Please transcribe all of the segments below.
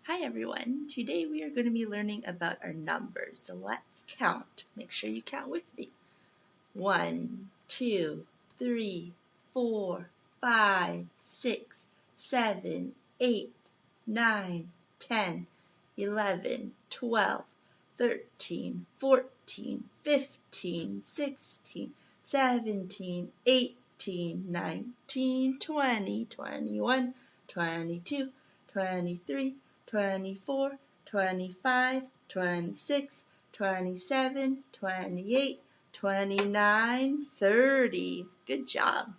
Hi everyone, today we are going to be learning about our numbers, so let's count. Make sure you count with me. 1, 2, 3, 4, 5, 6, 7, 8, 9, 10, 11, 12, 13, 14, 15, 16, 17, 18, 19, 20, 21, 22, 23, 24, 25, 26, 27, 28, 29, 30. Good job.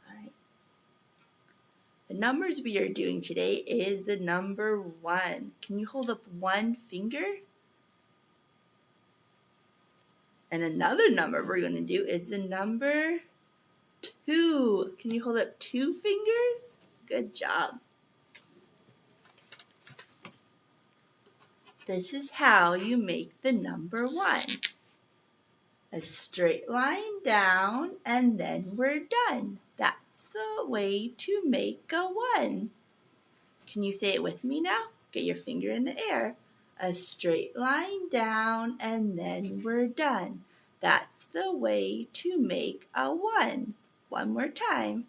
All right. The numbers we are doing today is the number 1. Can you hold up one finger? And another number we're going to do is the number 2. Can you hold up 2 fingers? Good job. This is how you make the number 1. A straight line down and then we're done. That's the way to make a 1. Can you say it with me now? Get your finger in the air. A straight line down and then we're done. That's the way to make a 1. One more time.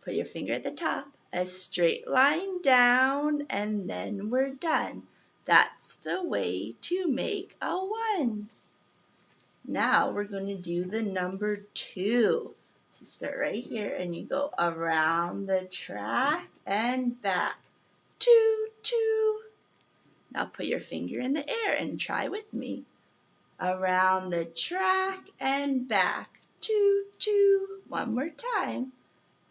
Put your finger at the top. A straight line down and then we're done. That's the way to make a 1. Now we're going to do the number 2. So start right here and you go around the track and back. 2, 2. Now put your finger in the air and try with me. Around the track and back. 2, 2. One more time.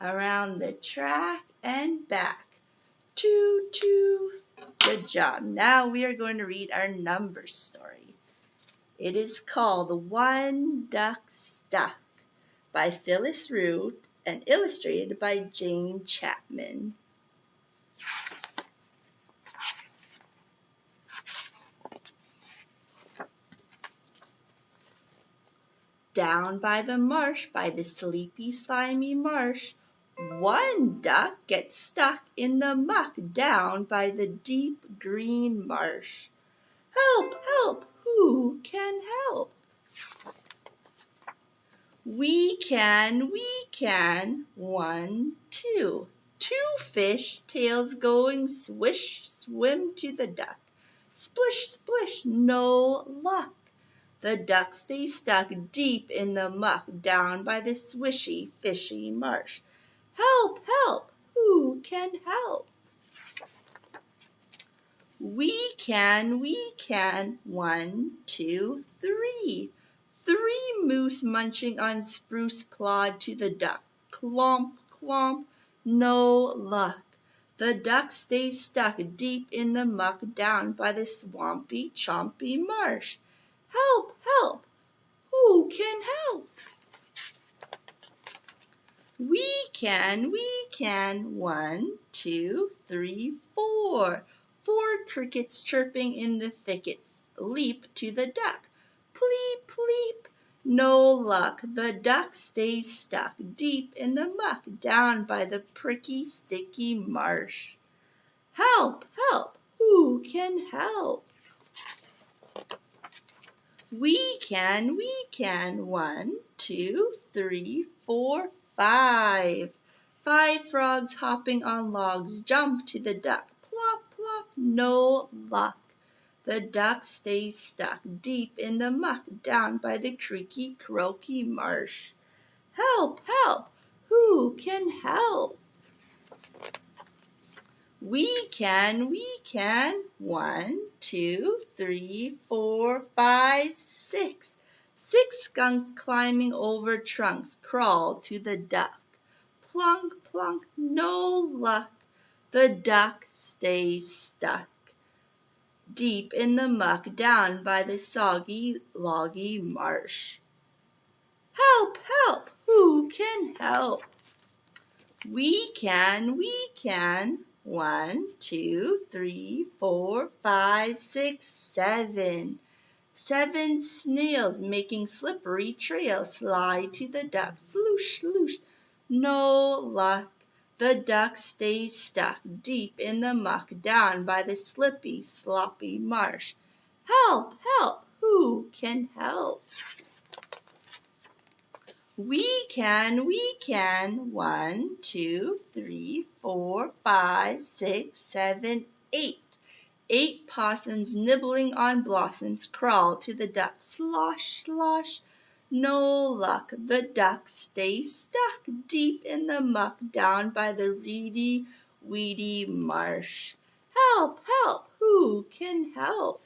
Around the track and back. 2, 2. Good job. Now we are going to read our number story. It is called One Duck Stuck by Phyllis Root and illustrated by Jane Chapman. Down by the marsh, by the sleepy, slimy marsh, one duck gets stuck in the muck down by the deep green marsh. Help, help, who can help? We can, 1, 2. 2 fish, tails going swish, swim to the duck. Splish, splish, no luck. The duck stays stuck deep in the muck down by the swishy, fishy marsh. Help, help, who can help? We can, 1, 2, 3. 3 moose munching on spruce clawed to the duck. Clomp, clomp, no luck. The duck stays stuck deep in the muck down by the swampy, chompy marsh. Help, help, who can help? We can, 1, 2, 3, 4. 4 crickets chirping in the thickets leap to the duck. Pleep, pleep, no luck. The duck stays stuck deep in the muck down by the pricky, sticky marsh. Help, help, who can help? We can, 1, 2, 3, 4, 5. 5 frogs hopping on logs jump to the duck. Plop, plop, no luck. The duck stays stuck deep in the muck down by the creaky, croaky marsh. Help, help, who can help? We can, 1, 2, 3, 4, 5, 6. 6 skunks climbing over trunks crawl to the duck. Plunk, plunk, no luck. The duck stays stuck deep in the muck down by the soggy, loggy marsh. Help, help, who can help? We can, 1, 2, 3, 4, 5, 6, 7. 7 snails making slippery trails slide to the duck. Sloosh, sloosh, no luck. The duck stays stuck deep in the muck down by the slippy, sloppy marsh. Help! Help! Who can help? We can, we can. 1, 2, 3, 4, 5, 6, 7, 8. 8 possums nibbling on blossoms crawl to the duck. Slosh, slosh. No luck. The duck stays stuck deep in the muck down by the reedy, weedy marsh. Help! Help! Who can help?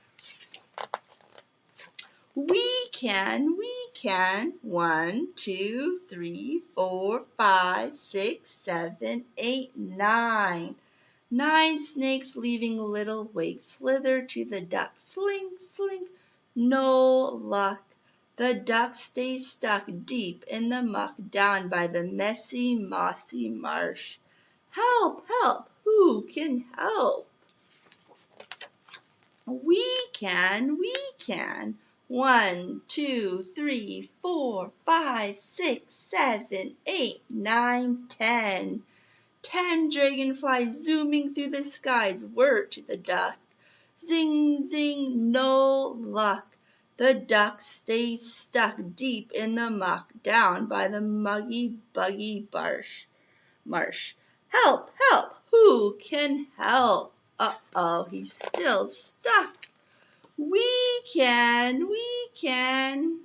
We can, we can. 1, 2, 3, 4, 5, 6, 7, 8, 9. 9 snakes leaving little wakes slither to the duck. Slink, slink. No luck. The duck stays stuck deep in the muck down by the messy, mossy marsh. Help! Help! Who can help? We can, we can. 1, 2, 3, 4, 5, 6, 7, 8, 9, 10. 10 dragonflies zooming through the skies whir to the duck. Zing, zing, no luck. The duck stays stuck deep in the muck down by the muggy, buggy marsh. Help! Help! Who can help? Uh-oh, he's still stuck. We can, we can.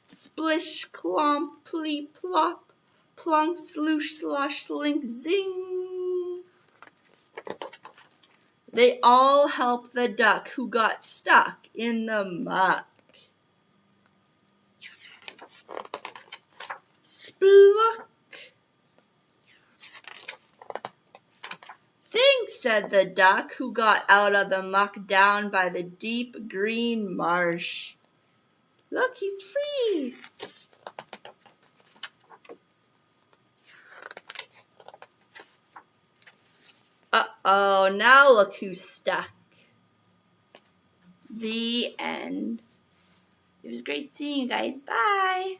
Splish, clomp, pleep, plop, plunk, sloosh, slosh, slink, zing. They all help the duck who got stuck in the muck. Spluck. Thanks, said the duck who got out of the muck down by the deep green marsh. Look, he's free. Uh-oh, now look who's stuck. The end. It was great seeing you guys. Bye.